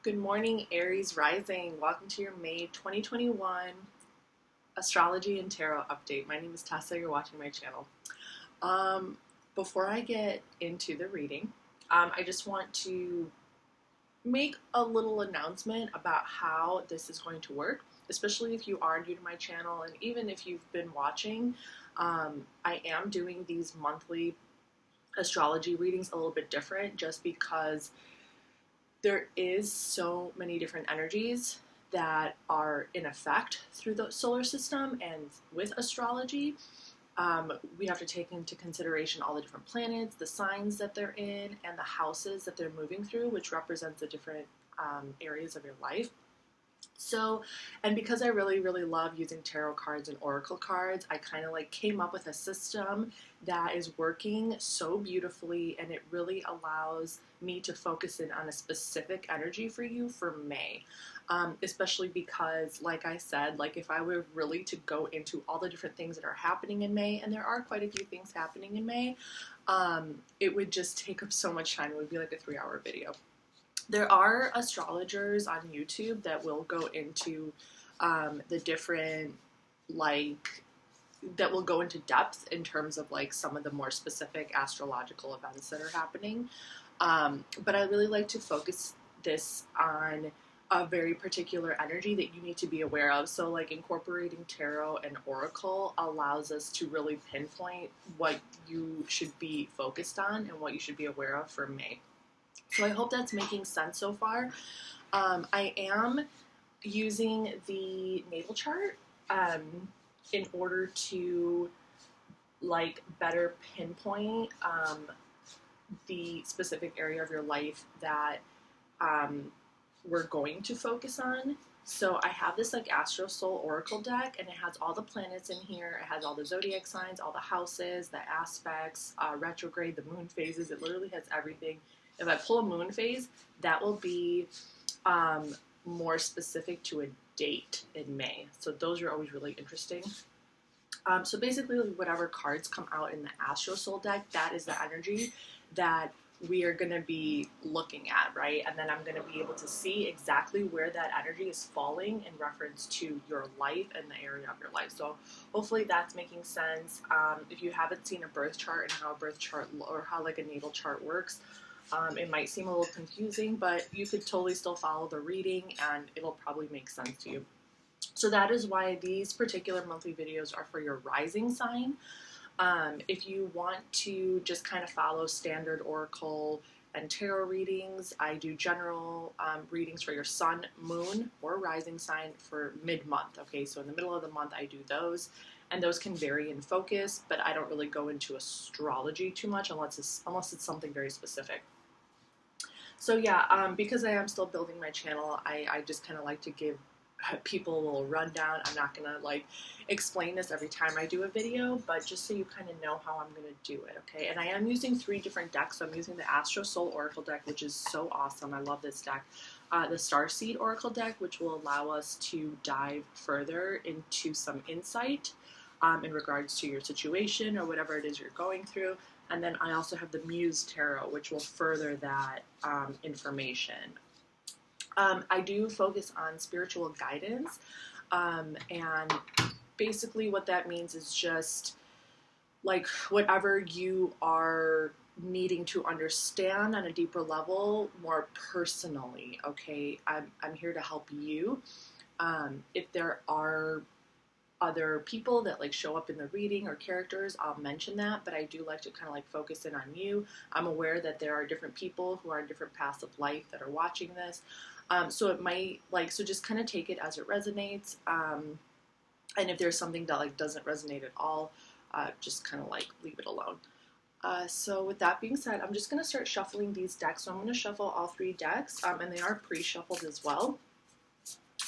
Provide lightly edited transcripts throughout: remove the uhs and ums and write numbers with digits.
Good morning, Aries rising. Welcome to your May 2021 astrology and tarot update. My name is Tessa. You're watching my channel. Before I get into the reading, I just want to make a little announcement about how this is going to work, especially if you are new to my channel, and even if you've been watching. I am doing these monthly astrology readings a little bit different just because there is so many different energies that are in effect through the solar system, and with astrology, we have to take into consideration all the different planets, the signs that they're in, and the houses that they're moving through, which represents the different areas of your life. So, and because I really love using tarot cards and oracle cards, I kind of like came up with a system that is working so beautifully, and it really allows me to focus in on a specific energy for you for May. Especially because, like I said, like if I were really to go into all the different things that are happening in May, and there are quite a few things happening in May, it would just take up so much time. It would be like a 3-hour video. There are astrologers on YouTube that will go into the different, like, that will go into depth in terms of like some of the more specific astrological events that are happening. But I really like to focus this on a very particular energy that you need to be aware of. So like incorporating tarot and oracle allows us to really pinpoint what you should be focused on and what you should be aware of for May. So I hope that's making sense so far. I am using the natal chart in order to like better pinpoint the specific area of your life that we're going to focus on. So I have this like ASTRO Oracle deck, and it has all the planets in here. It has all the zodiac signs, all the houses, the aspects, retrograde, the moon phases. It literally has everything. If I pull a moon phase, that will be more specific to a date in May. So those are always really interesting. So basically, whatever cards come out in the Astro Soul deck, that is the energy that we are going to be looking at, right? And then I'm going to be able to see exactly where that energy is falling in reference to your life and the area of your life. So hopefully that's making sense. If you haven't seen a birth chart and how a birth chart or how like a natal chart works, it might seem a little confusing, but you could totally still follow the reading and it'll probably make sense to you. So that is why these particular monthly videos are for your rising sign. If you want to just kind of follow standard oracle and tarot readings, I do general readings for your sun, moon, or rising sign for mid-month. Okay, so in the middle of the month I do those, and those can vary in focus, but I don't really go into astrology too much unless it's something very specific. So yeah, because I am still building my channel, I just kind of like to give people a little rundown. I'm not gonna like explain this every time I do a video, but just so you kind of know how I'm gonna do it, okay? And I am using 3 different decks. So I'm using the Astro Soul Oracle deck, which is so awesome. I love this deck. The Starseed Oracle deck, which will allow us to dive further into some insight in regards to your situation or whatever it is you're going through. And then I also have the Muse Tarot, which will further that information. I do focus on spiritual guidance, and basically what that means is just like whatever you are needing to understand on a deeper level more personally, okay? I'm here to help you. If there are other people that like show up in the reading or characters, I'll mention that, but I do like to kind of like focus in on you. I'm aware that there are different people who are in different paths of life that are watching this. So it might like, so just kind of take it as it resonates. And if there's something that like doesn't resonate at all, just kind of like leave it alone. So with that being said, I'm just going to start shuffling these decks. So I'm going to shuffle all 3 decks, and they are pre-shuffled as well.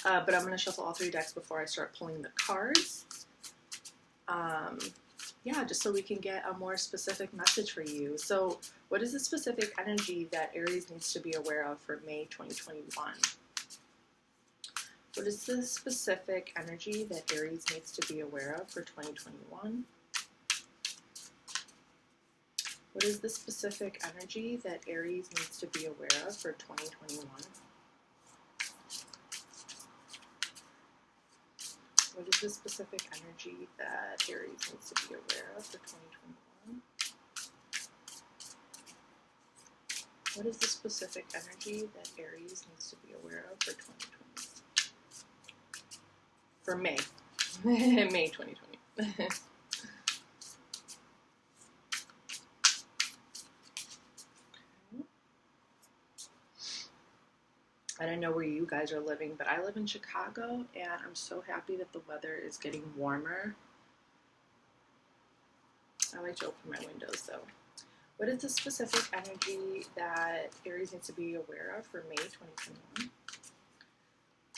But I'm going to shuffle all 3 decks before I start pulling the cards. Yeah, just so we can get a more specific message for you. So what is the specific energy that Aries needs to be aware of for May 2021? What is the specific energy that Aries needs to be aware of for 2021? What is the specific energy that Aries needs to be aware of for 2021? is the specific energy that Aries needs to be aware of for 2021? What is the specific energy that Aries needs to be aware of for 2020? For May. May 2020. I don't know where you guys are living, but I live in Chicago, and I'm so happy that the weather is getting warmer. I like to open my windows, though. What is the specific energy that Aries needs to be aware of for May 2021?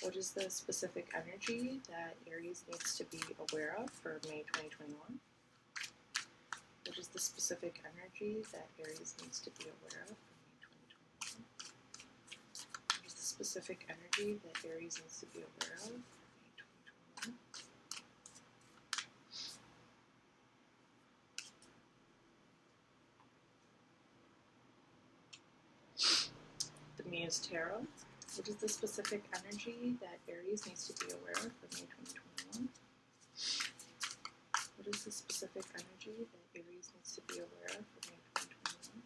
What is the specific energy that Aries needs to be aware of for May 2021? What is the specific energy that Aries needs to be aware of for May 2021? What is the specific energy that Aries needs to be aware of for May 2021? The Mies Tarot. What is the specific energy that Aries needs to be aware of for May 2021? What is the specific energy that Aries needs to be aware of for May 2021?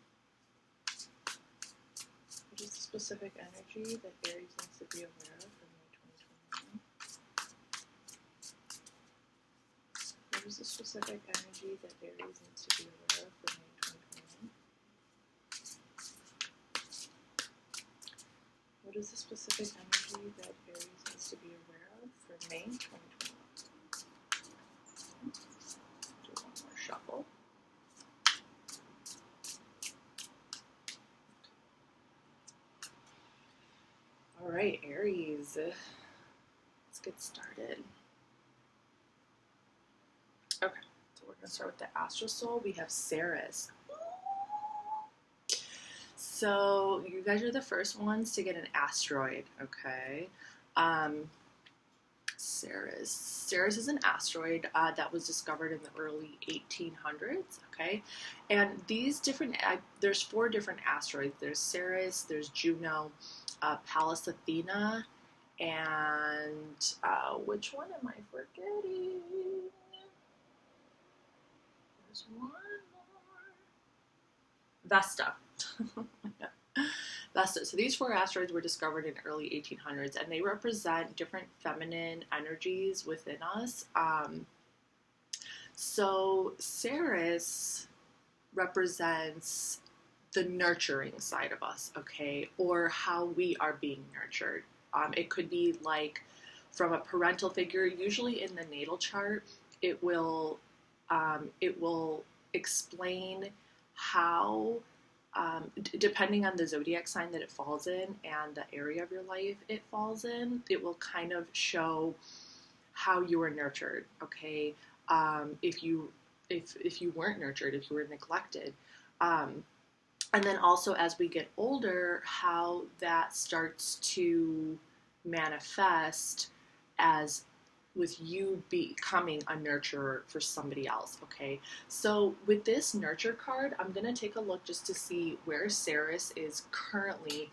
What is the specific energy that Aries needs to be aware of for May 2021? What is the specific energy that Aries needs to be aware of for May 2021? What is the specific energy that Aries needs to be aware of for May 2021? Do one more shuffle. All right, Aries. Let's get started. Okay, so we're going to start with the Astro Soul. We have Ceres. So you guys are the first ones to get an asteroid, okay? Ceres. Ceres is an asteroid that was discovered in the early 1800s, okay? And these different, there's 4 different asteroids. There's Ceres, there's Juno, Pallas Athena, and which one am I forgetting? There's one more. Vesta. Vesta. So these 4 asteroids were discovered in early 1800s, and they represent different feminine energies within us. So Ceres represents the nurturing side of us, okay, or how we are being nurtured. It could be like from a parental figure. Usually in the natal chart, it will explain how, depending on the zodiac sign that it falls in and the area of your life it falls in, it will kind of show how you were nurtured, okay? If you weren't nurtured, if you were neglected. And then also as we get older, how that starts to manifest as with you becoming a nurturer for somebody else, okay? So with this nurture card, I'm going to take a look just to see where Ceres is currently.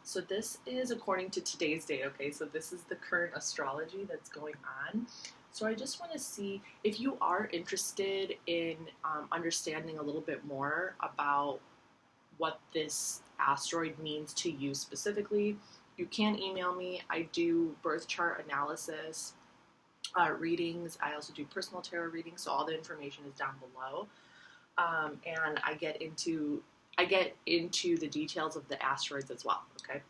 So this is according to today's date, okay? So this is the current astrology that's going on. So I just want to see if you are interested in understanding a little bit more about what this asteroid means to you specifically. You can email me. I do birth chart analysis, readings. I also do personal tarot readings, so all the information is down below. And I get into the details of the asteroids as well, okay?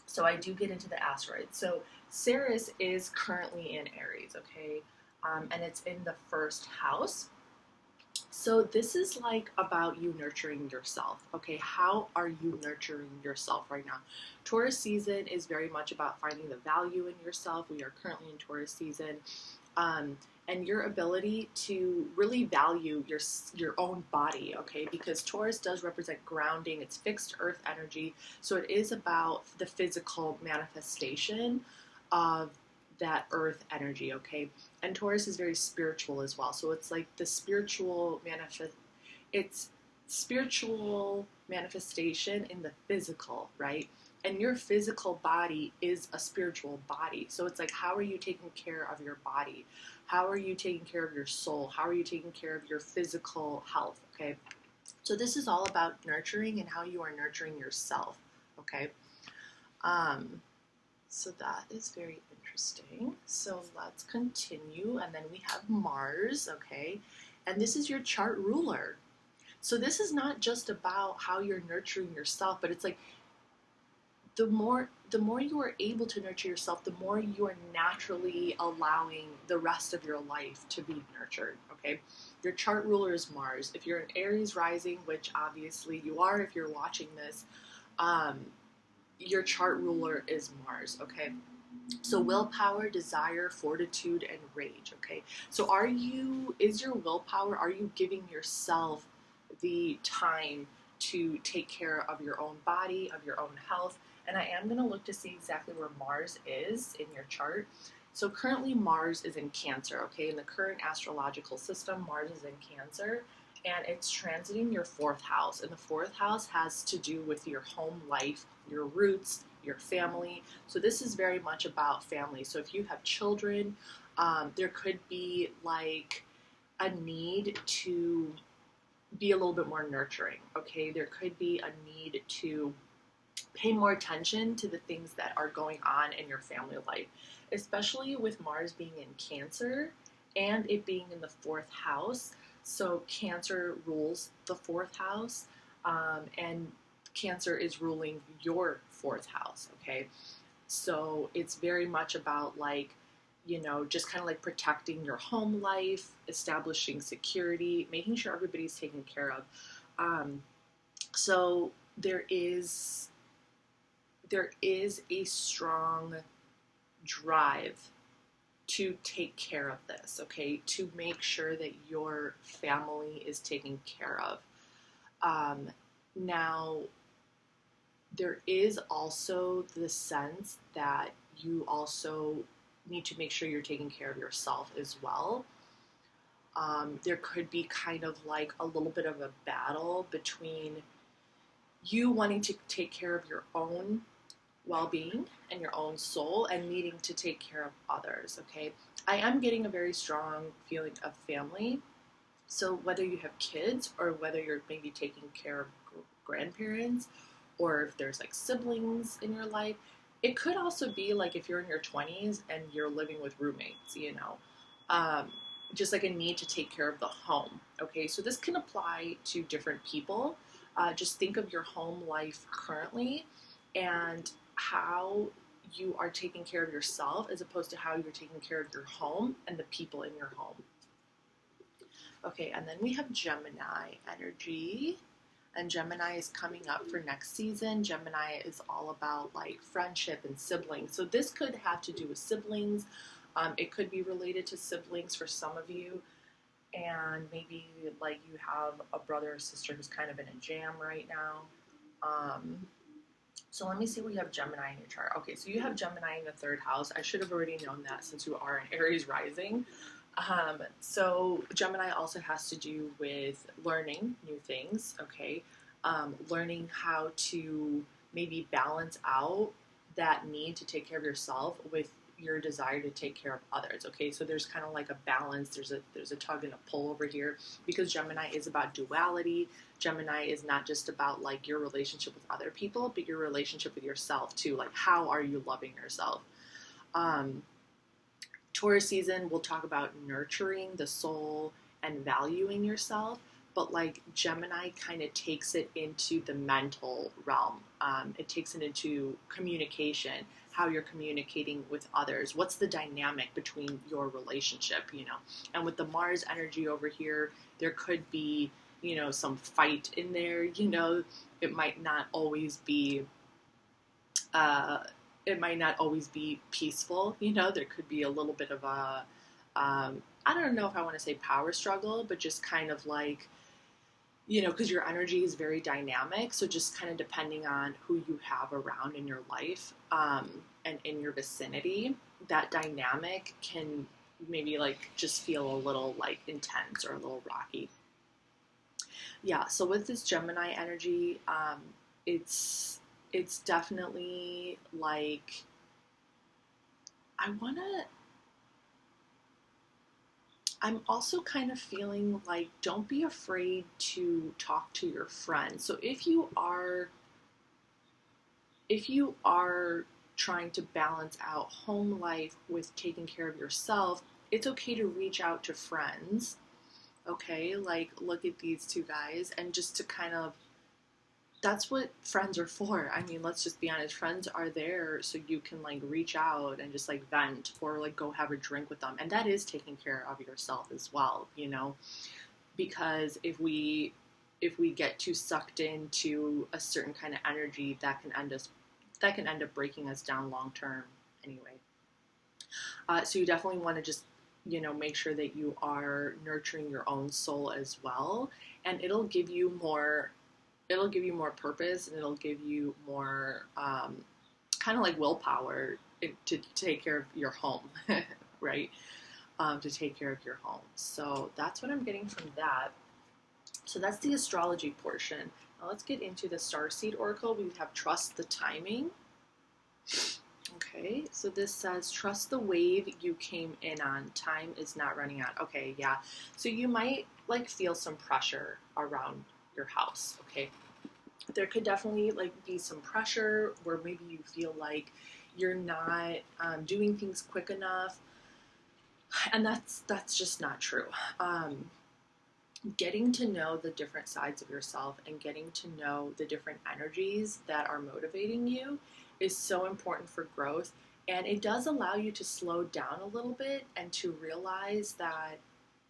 So I do get into the asteroids. So Ceres is currently in Aries, okay? And it's in the 1st house. So this is like about you nurturing yourself, okay? How are you nurturing yourself right now? Taurus season is very much about finding the value in yourself. We are currently in Taurus season. And your ability to really value your own body, okay? Because Taurus does represent grounding. It's fixed earth energy. So it is about the physical manifestation of that earth energy, okay? And Taurus is very spiritual as well. So it's like the spiritual it's spiritual manifestation in the physical, right? And your physical body is a spiritual body. So it's like, how are you taking care of your body? How are you taking care of your soul? How are you taking care of your physical health? Okay. So this is all about nurturing and how you are nurturing yourself. Okay. So that is very interesting. So let's continue. And then we have Mars. Okay. And this is your chart ruler. So this is not just about how you're nurturing yourself, but it's like, the more you are able to nurture yourself, the more you are naturally allowing the rest of your life to be nurtured, okay? Your chart ruler is Mars. If you're an Aries rising, which obviously you are if you're watching this, your chart ruler is Mars, okay? So willpower, desire, fortitude, and rage, okay? So is your willpower, are you giving yourself the time to take care of your own body, of your own health? And I am going to look to see exactly where Mars is in your chart. So currently Mars is in Cancer, okay? In the current astrological system, Mars is in Cancer, and it's transiting your 4th house. And the 4th house has to do with your home life, your roots, your family. So this is very much about family. So if you have children, there could be like a need to be a little bit more nurturing, okay? There could be a need to pay more attention to the things that are going on in your family life, especially with Mars being in Cancer and it being in the 4th house. So Cancer rules the 4th house, and Cancer is ruling your 4th house, okay? So it's very much about like, you know, just kind of like protecting your home life, establishing security, making sure everybody's taken care of. So there is a strong drive to take care of this, okay? To make sure that your family is taken care of. Now, there is also the sense that you also need to make sure you're taking care of yourself as well. There could be kind of like a little bit of a battle between you wanting to take care of your own well-being and your own soul and needing to take care of others, okay? I am getting a very strong feeling of family. So whether you have kids or whether you're maybe taking care of grandparents, or if there's like siblings in your life, it could also be like if you're in your 20s and you're living with roommates, you know, just like a need to take care of the home, okay? So this can apply to different people. Just think of your home life currently and how you are taking care of yourself as opposed to how you're taking care of your home and the people in your home. Okay, and then we have Gemini energy, and Gemini is coming up for next season. Gemini is all about like friendship and siblings. So this could have to do with siblings. It could be related to siblings for some of you, and maybe like you have a brother or sister who's kind of in a jam right now. So let me see what you have Gemini in your chart. Okay, so you have Gemini in the 3rd house. I should have already known that since you are an Aries rising. So Gemini also has to do with learning new things, okay? Learning how to maybe balance out that need to take care of yourself with your desire to take care of others, okay? So there's kind of like a balance, there's a tug and a pull over here, because Gemini is about duality. Gemini is not just about like your relationship with other people, but your relationship with yourself too. Like, how are you loving yourself? Taurus season, we'll talk about nurturing the soul and valuing yourself, but like Gemini kind of takes it into the mental realm. It takes it into communication, how you're communicating with others. What's the dynamic between your relationship, you know? And with the Mars energy over here, there could be, you know, some fight in there, you know. It might not always be peaceful, you know. There could be a little bit of a, I don't know if I want to say power struggle, but just kind of like, you know, because your energy is very dynamic. So just kind of depending on who you have around in your life, and in your vicinity, that dynamic can maybe like just feel a little like intense or a little rocky. Yeah, so with this Gemini energy, it's it's definitely like, I'm also kind of feeling like, don't be afraid to talk to your friends. So if you are trying to balance out home life with taking care of yourself, it's okay to reach out to friends. Okay, like, look at these two guys, and just to kind of, that's what friends are for. I mean, let's just be honest. Friends are there so you can like reach out and just like vent, or like go have a drink with them. And that is taking care of yourself as well, you know, because if we get too sucked into a certain kind of energy, that can end up breaking us down long term anyway. So you definitely want to just, you know, make sure that you are nurturing your own soul as well, and it'll give you more purpose, and it'll give you more kind of like willpower to take care of your home, right? To take care of your home. So that's what I'm getting from that. So that's the astrology portion. Now let's get into the Starseed Oracle. We have Trust the Timing. Okay, so this says, trust the wave you came in on. Time is not running out. Okay, yeah. So you might like feel some pressure around your house, okay? There could definitely like be some pressure where maybe you feel like you're not doing things quick enough, and that's just not true. Getting to know the different sides of yourself and getting to know the different energies that are motivating you is so important for growth, and it does allow you to slow down a little bit and to realize that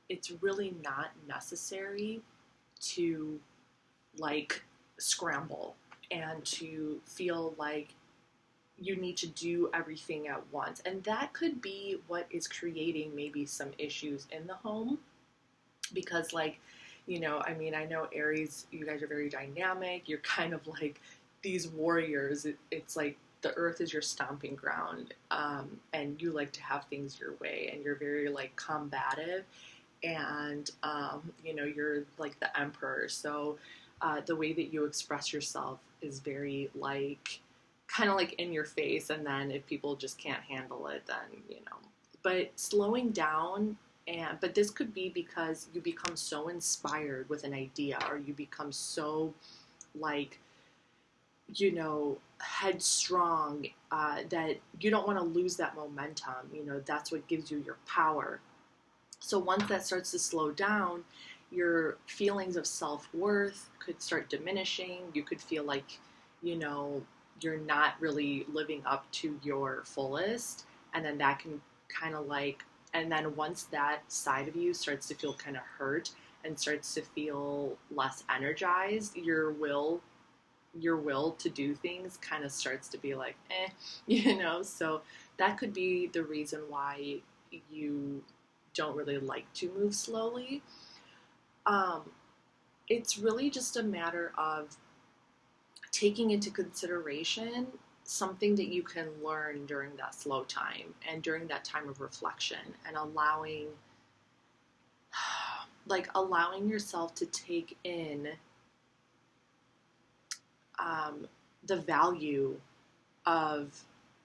it's really not necessary to like scramble and to feel like you need to do everything at once. And that could be what is creating maybe some issues in the home, because like, you know, I mean, I know Aries, you guys are very dynamic. You're kind of like these warriors. It's like the earth is your stomping ground, and you like to have things your way, and you're very like combative, and you know, you're like the emperor. So the way that you express yourself is very like kind of like in your face, and then if people just can't handle it, then, you know. But slowing down, but this could be because you become so inspired with an idea, or you become so like, you know, headstrong, that you don't want to lose that momentum. You know, that's what gives you your power. So once that starts to slow down, your feelings of self-worth could start diminishing. You could feel like, you know, you're not really living up to your fullest. And then that can kind of like, and then once that side of you starts to feel kind of hurt and starts to feel less energized, your will to do things kind of starts to be like, you know. So that could be the reason why you don't really like to move slowly. It's really just a matter of taking into consideration something that you can learn during that slow time and during that time of reflection, and allowing yourself to take in the value of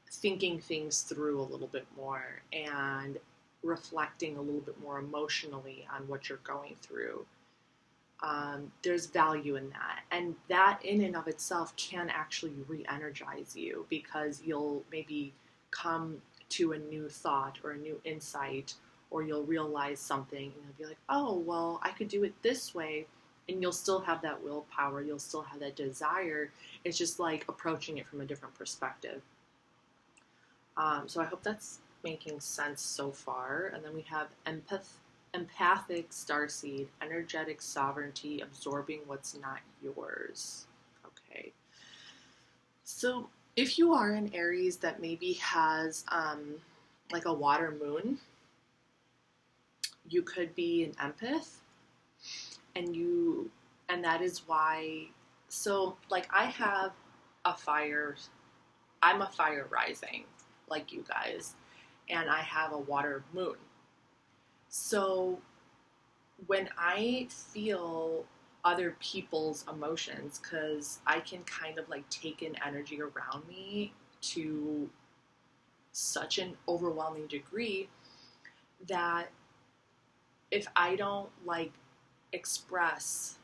thinking things through a little bit more and reflecting a little bit more emotionally on what you're going through. There's value in that, and that in and of itself can actually re-energize you, because you'll maybe come to a new thought or a new insight, or you'll realize something and you'll be like, oh, well, I could do it this way, and you'll still have that willpower, you'll still have that desire. It's just like approaching it from a different perspective. So I hope that's making sense so far. And then we have empathic starseed, energetic sovereignty, absorbing what's not yours. Okay. So if you are an Aries that maybe has like a water moon, you could be an empath, and that is why. So like, I'm a fire rising like you guys, and I have a water moon. So when I feel other people's emotions, because I can kind of like take in energy around me to such an overwhelming degree that if I don't like express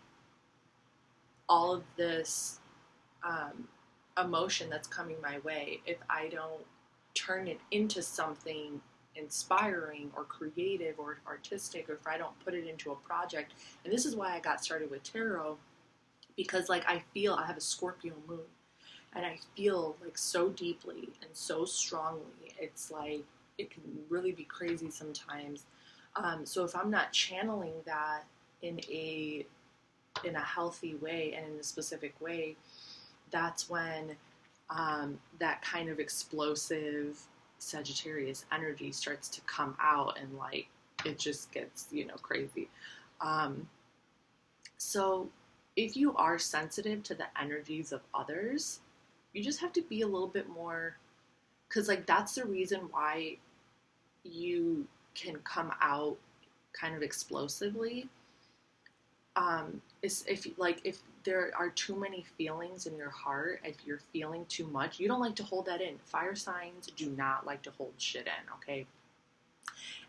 all of this emotion that's coming my way, if I don't turn it into something inspiring or creative or artistic, or if I don't put it into a project. And this is why I got started with tarot, because like I feel I have a Scorpio moon, and I feel like so deeply and so strongly. It's like it can really be crazy sometimes. So if I'm not channeling that in a healthy way and in a specific way, that's when that kind of explosive Sagittarius energy starts to come out, and like it just gets, crazy. So if you are sensitive to the energies of others, you just have to be a little bit more, because like that's the reason why you can come out kind of explosively. Is if there are too many feelings in your heart, if you're feeling too much, you don't like to hold that in. Fire signs do not like to hold shit in, okay?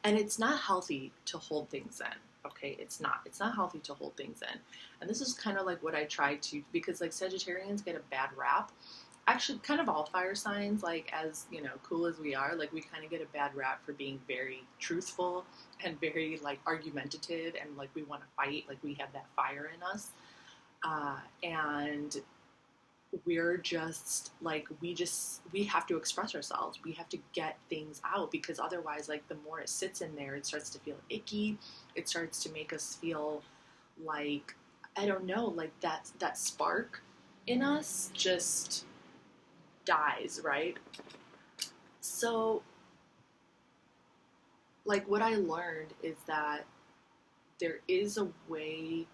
And it's not healthy to hold things in, okay? It's not healthy to hold things in. And this is kind of like what I try to, because like Sagittarians get a bad rap. Actually, kind of all fire signs, like as, cool as we are, like we kind of get a bad rap for being very truthful and very like argumentative, and like we want to fight, like we have that fire in us. And we're just like, we have to express ourselves. We have to get things out, because otherwise, like the more it sits in there, it starts to feel icky. It starts to make us feel like, I don't know, like that spark in us just dies, right? So like what I learned is that there is a way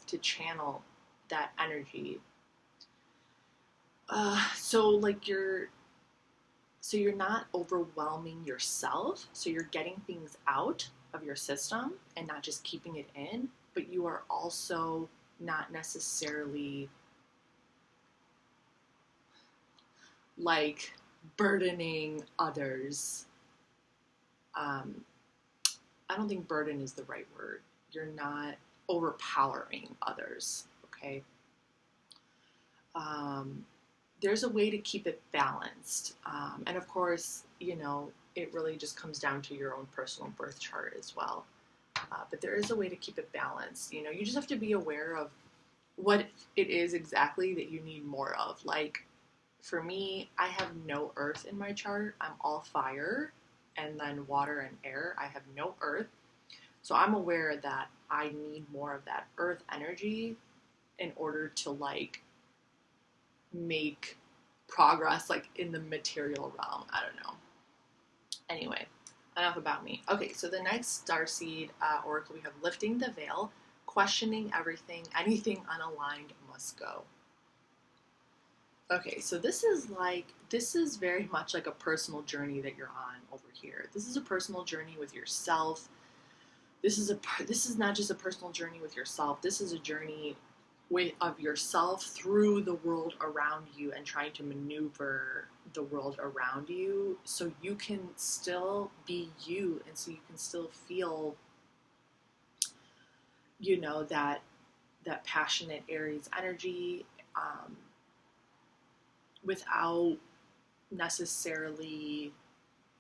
to channel that energy. So you're not overwhelming yourself, so you're getting things out of your system and not just keeping it in, but you are also not necessarily like burdening others. I don't think burden is the right word. You're not overpowering others, okay? There's a way to keep it balanced. And of course, it really just comes down to your own personal birth chart as well. But there is a way to keep it balanced. You just have to be aware of what it is exactly that you need more of. Like, for me, I have no earth in my chart. I'm all fire, and then water and air. I have no earth. So I'm aware that I need more of that earth energy in order to like make progress like in the material realm. I don't know. Anyway, enough about me. Okay, so the next Starseed Oracle, we have Lifting the Veil, Questioning Everything, Anything Unaligned Must Go. Okay, so this is very much like a personal journey that you're on over here. This is a personal journey with yourself. This is not just a personal journey with yourself. This is a journey of yourself through the world around you, and trying to maneuver the world around you so you can still be you, and so you can still feel, that passionate Aries energy, without necessarily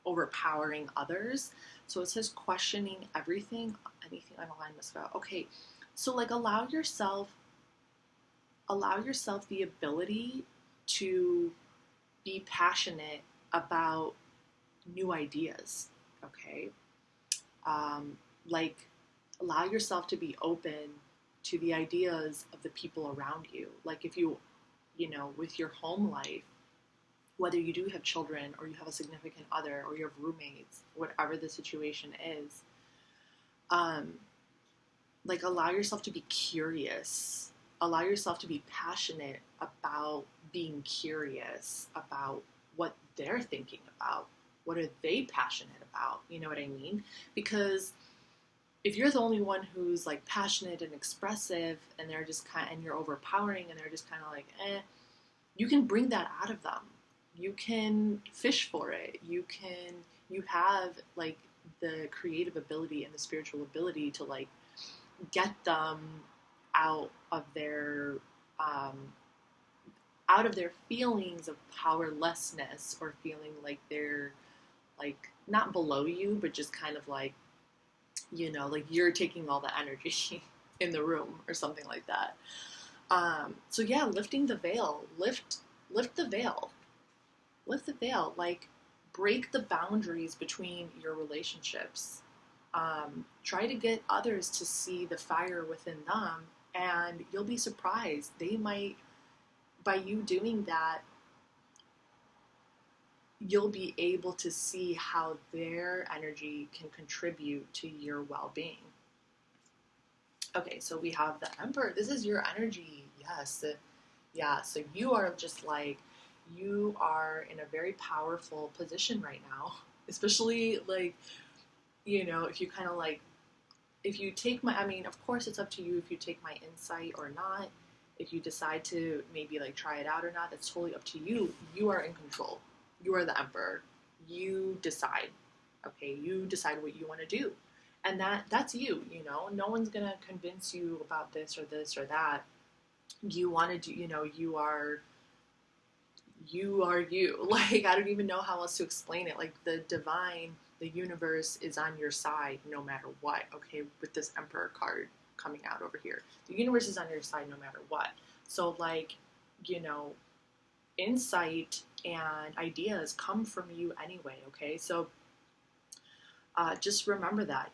overpowering others. So it says questioning everything, anything unaligned must go. Okay, so like allow yourself the ability to be passionate about new ideas, okay? Like allow yourself to be open to the ideas of the people around you. Like if you with your home life, whether you do have children or you have a significant other or you have roommates, whatever the situation is, like allow yourself to be curious. Allow yourself to be passionate about being curious about what they're thinking about. What are they passionate about? You know what I mean? Because if you're the only one who's like passionate and expressive, and they're just and you're overpowering, and they're just kind of like, you can bring that out of them. You can fish for it. You have like the creative ability and the spiritual ability to like get them out of their feelings of powerlessness, or feeling like they're like not below you, but just kind of like, like you're taking all the energy in the room or something like that. So yeah, lifting the veil, lift the veil, like break the boundaries between your relationships. Try to get others to see the fire within them, and you'll be surprised. They might, by you doing that, you'll be able to see how their energy can contribute to your well-being. Okay, so we have the Emperor. This is your energy. Yes. Yeah, so you are just like, you are in a very powerful position right now. Especially like, if you kind of like, if you take of course it's up to you if you take my insight or not. If you decide to maybe like try it out or not, that's totally up to you. You are in control. You are the Emperor. You decide. Okay, you decide what you want to do. And that's you, No one's going to convince you about this or that. You want to do, you are you. Like, I don't even know how else to explain it. Like, the divine, the universe is on your side no matter what, okay? With this Emperor card coming out over here. The universe is on your side no matter what. So, like, insight and ideas come from you anyway, okay? So, just remember that,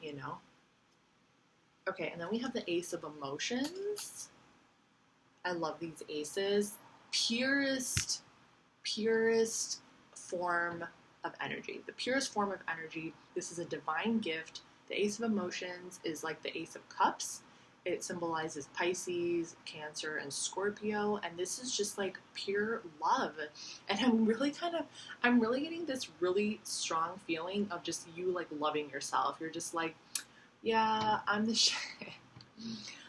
Okay, and then we have the Ace of Emotions. I love these aces. Purest form of energy. The purest form of energy. This is a divine gift. The Ace of Emotions is like the Ace of Cups. It symbolizes Pisces, Cancer, and Scorpio. And this is just like pure love. And I'm really getting this really strong feeling of just you like loving yourself. You're just like, yeah, I'm the shit.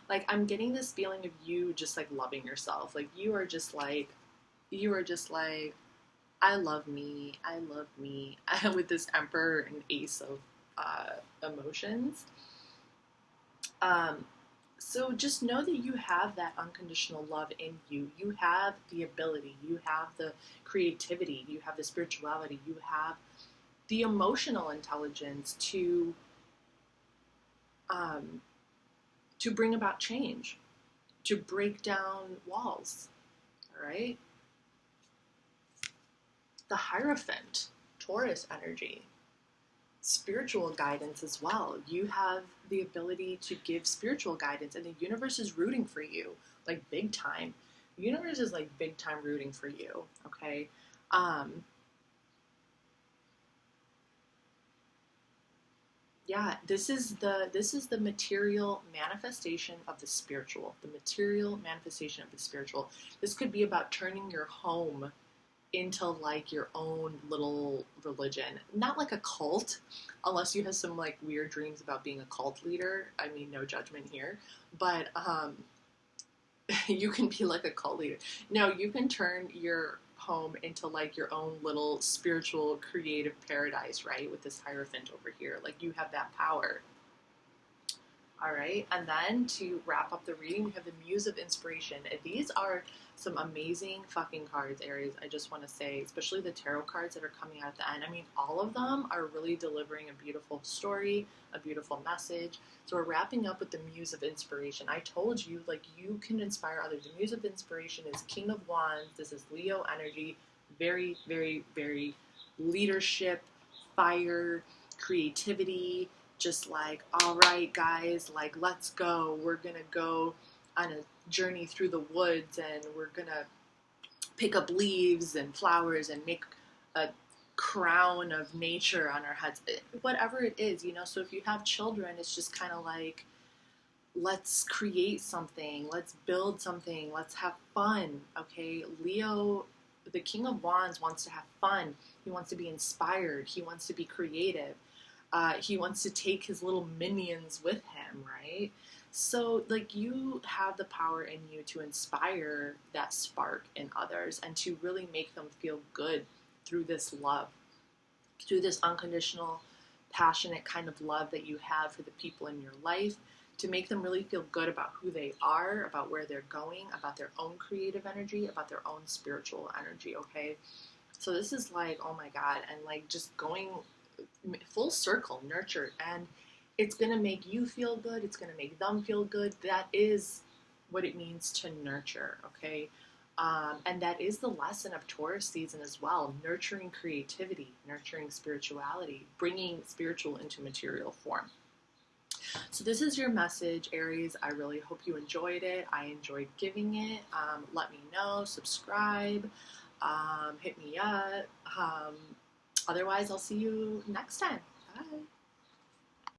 Like, I'm getting this feeling of you just like loving yourself. Like, you are just like, I love me. With this Emperor and Ace of Emotions. So just know that you have that unconditional love in you. You have the ability. You have the creativity. You have the spirituality. You have the emotional intelligence to bring about change, to break down walls. All right? The Hierophant Taurus energy. Spiritual guidance as well. You have the ability to give spiritual guidance, and the universe is rooting for you, like big time. The universe is like big time rooting for you, okay? Yeah, this is the material manifestation of the spiritual. The material manifestation of the spiritual. This could be about turning your home into like your own little religion. Not like a cult, unless you have some like weird dreams about being a cult leader. I mean, no judgment here. But you can be like a cult leader. No, you can turn your home into like your own little spiritual creative paradise, right? With this Hierophant over here. Like, you have that power. All right, and then to wrap up the reading, we have the Muse of Inspiration. These are some amazing fucking cards, Aries. I just want to say, especially the tarot cards that are coming out at the end. I mean, all of them are really delivering a beautiful story, a beautiful message. So we're wrapping up with the Muse of Inspiration. I told you, like, you can inspire others. The Muse of Inspiration is King of Wands. This is Leo energy. Very, very, very leadership, fire, creativity. Just like, all right, guys, like, let's go. We're going to go on a journey through the woods, and we're going to pick up leaves and flowers and make a crown of nature on our heads. Whatever it is, So if you have children, it's just kind of like, let's create something. Let's build something. Let's have fun, okay? Leo, the King of Wands, wants to have fun. He wants to be inspired. He wants to be creative. He wants to take his little minions with them, right? So, like, you have the power in you to inspire that spark in others and to really make them feel good through this love, through this unconditional, passionate kind of love that you have for the people in your life, to make them really feel good about who they are, about where they're going, about their own creative energy, about their own spiritual energy, okay? So this is like, oh my God, and like just going full circle, nurture, and it's going to make you feel good, it's going to make them feel good. That is what it means to nurture, okay? And that is the lesson of Taurus season as well, nurturing creativity, nurturing spirituality, bringing spiritual into material form. So this is your message, Aries. I really hope you enjoyed it. I enjoyed giving it. Let me know, subscribe, hit me up. Otherwise, I'll see you next time. Bye.